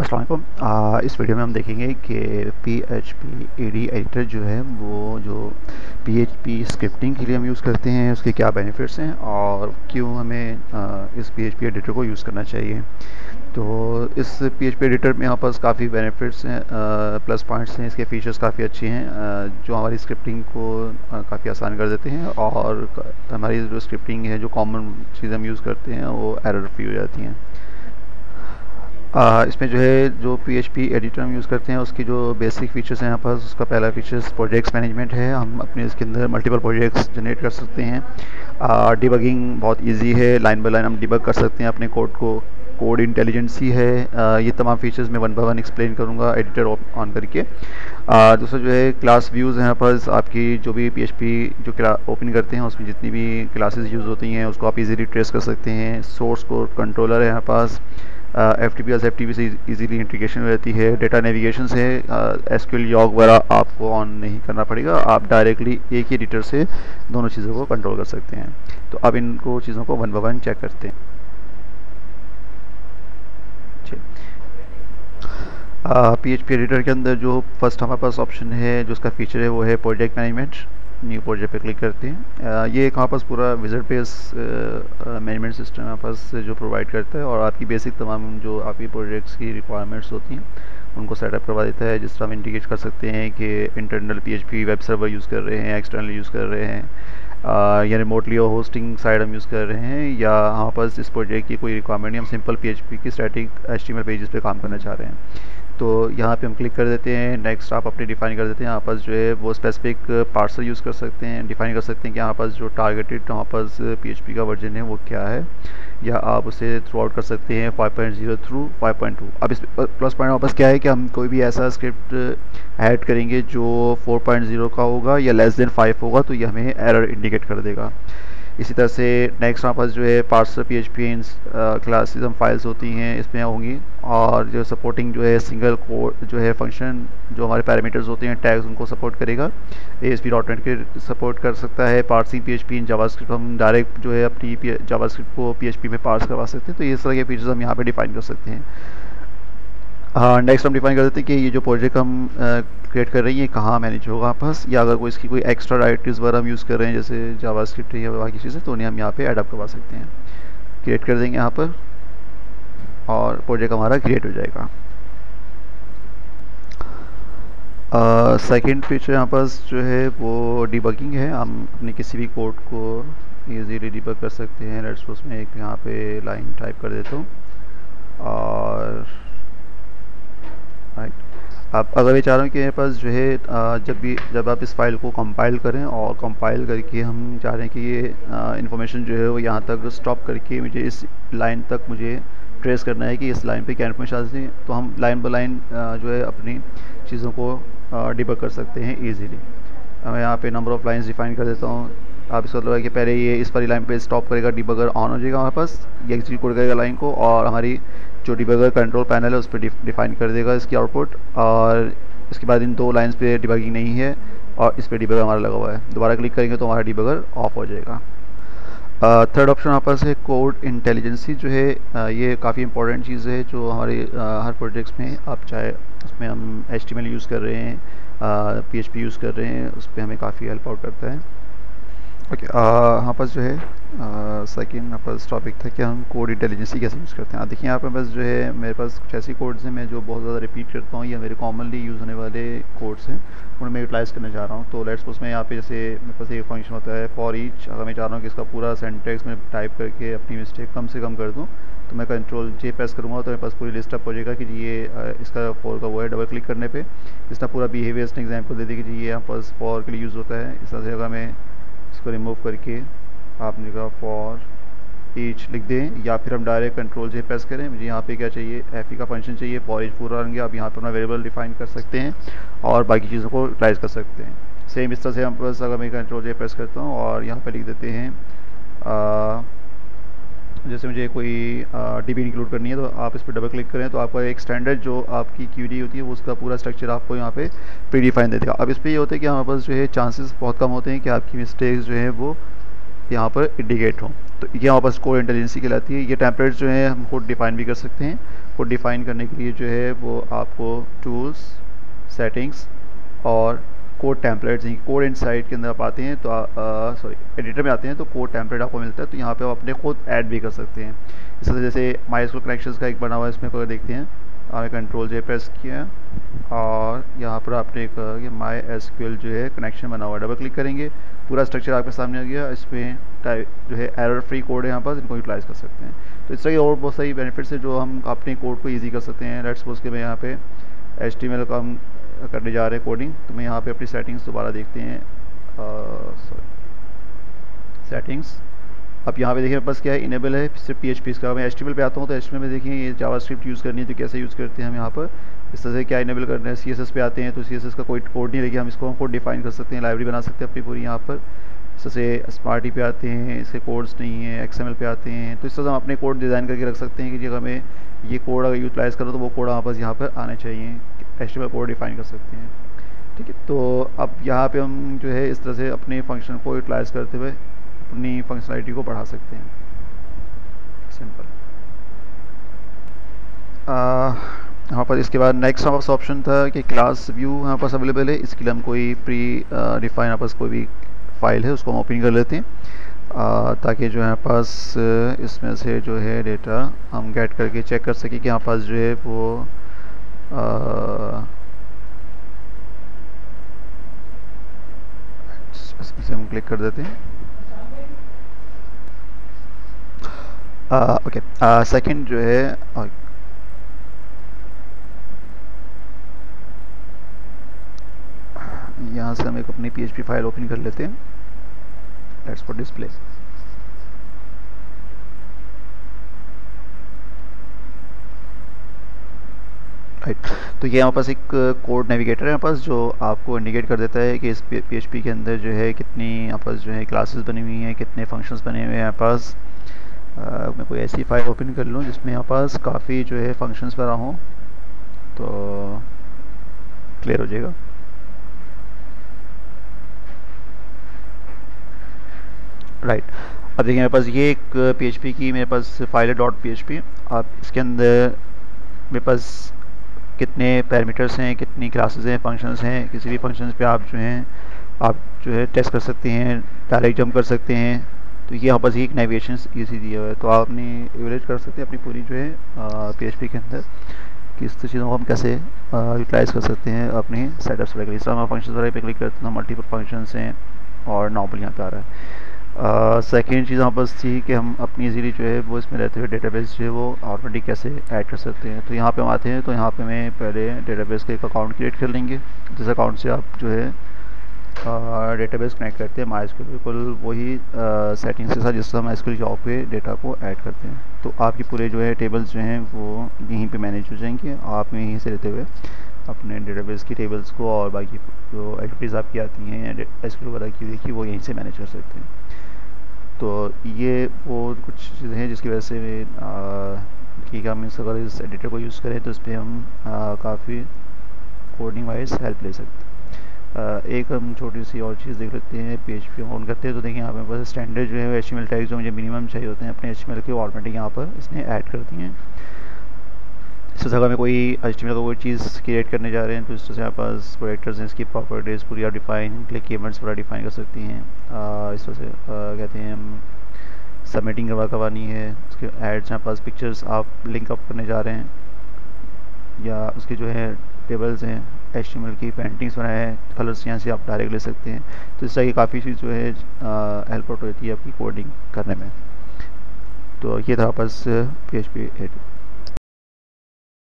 अस्सलाम वालेकुम। इस वीडियो में हम देखेंगे कि PHP AD एडिटर जो है वो जो PHP स्क्रिप्टिंग के लिए हम यूज़ करते हैं उसके क्या बेनिफिट्स हैं और क्यों हमें इस PHP एडिटर को यूज़ करना चाहिए। तो इस PHP एडिटर में यहाँ पास काफ़ी बेनिफिट्स हैं, प्लस पॉइंट्स हैं, इसके फीचर्स काफ़ी अच्छे हैं जो हमारी स्क्रिप्टिंग को काफ़ी आसान कर देते हैं और हमारी जो स्क्रिप्टिंग है, जो कॉमन चीज़ हम यूज़ करते हैं वो एरर फ्री हो जाती हैं। इसमें जो है जो PHP एडिटर हम यूज़ करते हैं उसकी जो बेसिक फीचर्स हैं यहाँ पर, उसका पहला फीचर्स प्रोजेक्ट्स मैनेजमेंट है। हम अपने इसके अंदर मल्टीपल प्रोजेक्ट्स जनरेट कर सकते हैं। डिबगिंग बहुत इजी है, लाइन बाय लाइन हम डिबग कर सकते हैं अपने कोड को। कोड इंटेलिजेंसी है। ये तमाम फीचर्स मैं वन बाय वन एक्सप्लेन करूँगा एडिटर ऑन करके। दूसरा जो है क्लास व्यूज़ हैं यहाँ पर, आपकी जो भी PHP जो ओपन करते हैं उसमें जितनी भी क्लासेस यूज़ होती हैं उसको आप इजीली ट्रेस कर सकते हैं। सोर्स कोड कंट्रोलर है यहाँ पास। FTP और FTP से इजीली इंटीग्रेशन हो जाती है। डेटा नेविगेशन से SQL यॉग वगैरह आपको ऑन नहीं करना पड़ेगा, आप डायरेक्टली एक ही एडिटर से दोनों चीज़ों को कंट्रोल कर सकते हैं। तो अब इनको चीज़ों को वन बाय वन चेक करते हैं। PHP एडिटर के अंदर जो फर्स्ट हमारे पास ऑप्शन है, जो उसका फीचर है वो है प्रोजेक्ट मैनेजमेंट। न्यू प्रोजेक्ट पे क्लिक करते हैं। ये एक हमारे पास पूरा विज़िट बेस मैनेजमेंट सिस्टम हमारे पास जो प्रोवाइड करता है और आपकी बेसिक तमाम जो आपकी प्रोजेक्ट्स की रिक्वायरमेंट्स होती हैं उनको सेटअप करवा देता है। जिस तरह हम इंडिकेट कर सकते हैं कि internal PHP web server use कर रहे हैं, एक्सटर्नल यूज़ कर रहे हैं, या रिमोटली और होस्टिंग साइड हम यूज़ कर रहे हैं, या हमारे पास इस प्रोजेक्ट की कोई रिक्वायरमेंट नहीं, हम सिंपल PHP की स्टैटिक HTML पेजेस पे काम करना चाह रहे हैं। तो यहाँ पे हम क्लिक कर देते हैं। नेक्स्ट आप अपने डिफाइन कर देते हैं। यहाँ पास जो है वो स्पेसिफिक पार्सर यूज़ कर सकते हैं, डिफाइन कर सकते हैं कि यहाँ पास जो टारगेटेड यहाँ पास PHP का वर्जन है वो क्या है, या आप उसे थ्रू आउट कर सकते हैं 5.0 थ्रू 5.2। अब इस प्लस पॉइंट वापस क्या है कि हम कोई भी ऐसा स्क्रिप्ट ऐड करेंगे जो 4.0 का होगा या लेस देन 5 होगा तो ये हमें एरर इंडिकेट कर देगा। इसी तरह से नेक्स्ट हमारे पास जो है पार्सर PHP क्लासेस हम फाइल्स होती हैं इसमें होंगी, और जो सपोर्टिंग जो है सिंगल कोड जो है फंक्शन, जो हमारे पैरामीटर्स होते हैं टैग्स, उनको सपोर्ट करेगा। ASP.NET के सपोर्ट कर सकता है। पार्सिंग PHP इन जावास्क्रिप्ट, हम डायरेक्ट जो है अपनी जावास्क्रिप्ट को PHP में पार्स करवा सकते हैं। तो इस तरह के फीचर्स हम यहाँ पे डिफाइन कर सकते हैं। हाँ, नेक्स्ट हम डिफाइन कर देते हैं कि ये जो प्रोजेक्ट हम क्रिएट कर रहे हैं ये कहाँ मैनेज होगा आपस, या अगर कोई इसकी कोई एक्स्ट्रा डायरेक्टरीज वगैरह हम यूज़ कर रहे हैं जैसे जावास्क्रिप्ट या बाकी चीज़ें, तो उन्हें हम यहाँ पे एडअप करवा सकते हैं। क्रिएट कर देंगे यहाँ पर और प्रोजेक्ट हमारा क्रिएट हो जाएगा। सेकंड फीचर यहाँ पास जो है वो डिबगिंग है। हम अपने किसी भी कोड को इजीली डिबग कर सकते हैं। लेट्स सपोज मैं एक यहाँ पे लाइन टाइप कर देता हूँ और राइट। अब अगर मैं चाह रहा हूँ कि मेरे पास जो है जब आप इस फाइल को कंपाइल करें और कंपाइल करके हम चाह रहे हैं कि ये इन्फॉर्मेशन जो है वो यहाँ तक स्टॉप करके मुझे इस लाइन तक मुझे ट्रेस करना है कि इस लाइन पे क्या इन्फॉर्मेशन आती है, तो हम लाइन बाय लाइन जो है अपनी चीज़ों को डिबग कर सकते हैं ईजीली। मैं यहाँ पे नंबर ऑफ़ लाइंस डिफाइन कर देता हूँ। आप इसका मतलब है कि पहले ये इस वाली लाइन पे स्टॉप करेगा, डिबगर ऑन हो जाएगा हमारे पास, ये एग्जीक्यूट करेगा लाइन को और हमारी जो डिबगर कंट्रोल पैनल है उस पर डिफाइन कर देगा इसकी आउटपुट। और इसके बाद इन दो लाइंस पे डिबगिंग नहीं है और इस पर डिबगर हमारा लगा हुआ है, दोबारा क्लिक करेंगे तो हमारा डिबगर ऑफ हो जाएगा। थर्ड ऑप्शन हमारे पास है कोड इंटेलिजेंसी जो है। ये काफ़ी इंपॉर्टेंट चीज़ है जो हमारे हर प्रोजेक्ट्स में, आप चाहे उसमें हम HTML यूज़ कर रहे हैं, PHP यूज़ कर रहे हैं, उस पर हमें काफ़ी हेल्प आउट करता है। ओके, यहाँ पर जो है सेकंड यहाँ पर टॉपिक था कि हम कोड इंटेलिजेंसी कैसे यूज़ करते हैं। देखिए यहाँ पर बस जो है मेरे पास कुछ ऐसी कोड्स हैं मैं जो बहुत ज़्यादा रिपीट करता हूँ या मेरे कॉमनली यूज़ होने वाले कोड्स हैं, उन्हें मैं यूटिलाइज़ करना चाह रहा हूँ। तो लेट्स सपोज मैं यहाँ पे जैसे मेरे पास एक फंक्शन होता है फॉर ईच, अगर मैं चाह रहा हूँ कि इसका पूरा सेंटेक्स में टाइप करके अपनी मिस्टेक कम से कम कर दूँ, तो मैं Ctrl+J प्रेस करूँगा तो मेरे पास पूरी लिस्ट अप हो जाएगा कि जी ये इसका फॉर का वो है। डबल क्लिक करने पे इसका पूरा बिहेवियर एग्जाम्पल दे देगी जी ये यहाँ पर फॉर के लिए यूज़ होता है। इस तरह से अगर मैं इसको रिमूव करके आपने कहा फॉर ईच लिख दें, या फिर हम डायरेक्ट Ctrl+J प्रेस करें, मुझे यहाँ पे क्या चाहिए, FE का फंक्शन चाहिए, फॉर ईच पूरा रन गया। आप यहाँ पर अपना वेरिएबल डिफाइन कर सकते हैं और बाकी चीज़ों को यूटिलाइज कर सकते हैं। सेम इस तरह से हम बस अगर मैं Ctrl+J प्रेस करता हूँ और यहाँ पर लिख देते हैं जैसे मुझे कोई DB इंक्लूड करनी है, तो आप इस पर डबल क्लिक करें तो आपका एक स्टैंडर्ड जो आपकी QD होती है वो उसका पूरा स्ट्रक्चर आपको यहाँ पे प्री डिफाइन दे देगा। अब इस पर ये होता है कि हमारे पास जो है चांसेस बहुत कम होते हैं कि आपकी मिस्टेक्स जो है वो यहाँ पर इंडिकेट हों। तो ये हमारे पास कोड इंटेलिजेंसी कहलाती है। ये टेम्पलेट्स जो है हम खुद डिफाइन भी कर सकते हैं को डिफ़ाइन करने के लिए जो है वो आपको टूल्स, सेटिंग्स और कोड टेम्पलेट्स, कोड इनसाइट के अंदर आप आते हैं तो सॉरी एडिटर में आते हैं तो कोड टेम्पलेट आपको मिलता है, तो यहाँ पे आप अपने खुद ऐड भी कर सकते हैं। इस तरह जैसे MySQL कनेक्शंस का एक बना हुआ है, इसमें को देखते हैं, आपने कंट्रोल जे प्रेस किया और यहाँ पर आपने एक MySQL जो है कनेक्शन बना हुआ है, डबल क्लिक करेंगे, पूरा स्ट्रक्चर आपके सामने आ गया। इसमें टाइप जो है एरर फ्री कोड है यहाँ पर, इनको यूटिलाइज़ कर सकते हैं। तो इस तरह के और बहुत सारी बेनिफिट्स है जो हम अपने कोड को ईजी कर सकते हैं। लेट्स सपोज कि मैं यहाँ पे HTML का हम करने जा रहे हैं कोडिंग, तो मैं यहाँ पे अपनी सेटिंग्स दोबारा देखते हैं, सॉरी सेटिंग्स। अब यहाँ पे देखिए मेरे पास क्या है, इनेबल है सिर्फ PHP का। मैं HTML पे आता हूँ तो HTML में देखिए ये जावास्क्रिप्ट यूज़ करनी है तो कैसे यूज़ करते हैं हम यहाँ पर, इस तरह से क्या इनेबल करना है। CSS पे आते हैं तो CSS का कोई कोड नहीं लेकिन हम इसको कोड डिफाइन कर सकते हैं, लाइब्रेरी बना सकते हैं अपनी पूरी यहाँ पर। इस तरह से स्मार्टी पे आते हैं, इसके कोड्स नहीं है, XML पे आते हैं, तो इस तरह से हम अपने कोड डिज़ाइन करके रख सकते हैं कि जगह में ये कोड अगर यूटिलाइज़ करो तो वो कोड वापस यहाँ पर आने चाहिए, HTML कोड डिफाइन कर सकते हैं। ठीक है, तो अब यहाँ पे हम जो है इस तरह से अपने फंक्शन को यूटिलाइज़ करते हुए अपनी फंक्शनलिटी को बढ़ा सकते हैं। सिंपल। यहाँ पर इसके बाद नेक्स्ट हमारे पास ऑप्शन था कि क्लास व्यू यहाँ पास अवेलेबल है। इसके लिए हम कोई प्री डिफाइन यहाँ पास कोई भी फाइल है उसको हम ओपन कर लेते हैं, ताकि जो है पास इसमें से जो है डेटा हम गेट करके चेक कर सकें कि यहाँ पास जो है वो इसमें से हम क्लिक कर देते हैं। ओके, सेकंड जो है यहाँ से हम एक अपनी PHP फाइल ओपन कर लेते हैं। Let's for display. राइट, तो ये यहाँ पास एक कोड नेविगेटर है यहाँ पास जो आपको इंडिकेट कर देता है कि इस PHP के अंदर जो है कितनी यहाँ पास जो है क्लासेस बनी हुई हैं, कितने फंक्शंस बने हुए हैं यहाँ पास। मैं कोई ऐसी फाइल ओपन कर लूँ जिसमें यहाँ पास काफ़ी जो है फंक्शंस बना हो तो क्लियर हो जाएगा। राइट, अब देखिए मेरे पास ये एक PHP की मेरे पास फाइल है .php। आप इसके अंदर मेरे पास कितने पैरामीटर्स हैं, कितनी क्लासेस हैं, फंक्शंस हैं, किसी भी फंक्शंस पे आप जो है टेस्ट कर सकते हैं, डायरेक्ट जंप कर सकते हैं। तो ये यहाँ पर एक नेविगेशन इजी दिया हुआ है, तो आप अपनी एवरेज कर सकते हैं अपनी पूरी जो है PHP के अंदर कि इस चीज़ों को हम कैसे यूटिलाइज़ कर सकते हैं अपनी सेटअप्स वगैरह। इस तरह हम फंक्शंस वगैरह पे क्लिक करते हैं, मल्टीपल फंक्शंस हैं और नॉर्मल यहाँ पे आ रहा है। सेकेंड चीज़ यहाँ पर थी कि हम अपनी इजीली जो है वो इसमें रहते हुए डेटाबेस जो है वो ऑटोमेटिक कैसे ऐड कर सकते हैं। तो यहाँ पे हम आते हैं तो यहाँ पे मैं पहले डेटाबेस का एक अकाउंट क्रिएट कर लेंगे, जिस अकाउंट से आप जो है डेटाबेस कनेक्ट करते हैं MySQL, बिल्कुल वही सेटिंग्स के साथ जिससे हम MySQL जॉब पे डेटा को ऐड करते हैं। तो आपके पूरे जो है टेबल्स जो हैं वो यहीं पे मैनेज हो जाएंगे, आप यहीं से रहते हुए अपने डेटाबेस की टेबल्स को और बाकी जो एक्टिविटीज़ आपकी आती हैं SQL वगैरह की देखिए वो यहीं से मैनेज कर सकते हैं। तो ये वो कुछ चीज़ें हैं जिसकी वजह से कि हम अगर इस एडिटर को यूज़ करें तो इस पर हम काफ़ी कोडिंग वाइज हेल्प ले सकते हैं। एक हम छोटी सी और चीज़ देख लेते हैं, PHP ऑन करते हैं तो देखिए यहाँ पे बस स्टैंडर्ड जो है HTML टैग्स जो मुझे मिनिमम चाहिए होते हैं अपने HTML के ऑटोमेटिक यहाँ पर इसने ऐड कर दिए हैं। इस जगह में कोई HTML का कोई चीज़ क्रिएट करने जा रहे हैं तो इस तरह से यहाँ पास प्रोडक्टर्स हैं, इसकी प्रॉपर्टीज़ पूरी आप डिफाइन, क्लिक इवेंट्स पूरा डिफाइन कर सकती हैं। इस तरह से कहते हैं हम सबमिटिंग करवानी है, उसके एड्स यहाँ पास पिक्चर्स आप लिंक अप करने जा रहे हैं या उसके जो है टेबल्स हैं HTML की पेंटिंग्स बनाए हैं, कलर्स यहाँ से आप डायरेक्ट ले सकते हैं। तो इस तरह की काफ़ी चीज़ जो है हेल्प आउट होती है आपकी कोडिंग करने में। तो ये था बस PHP 8।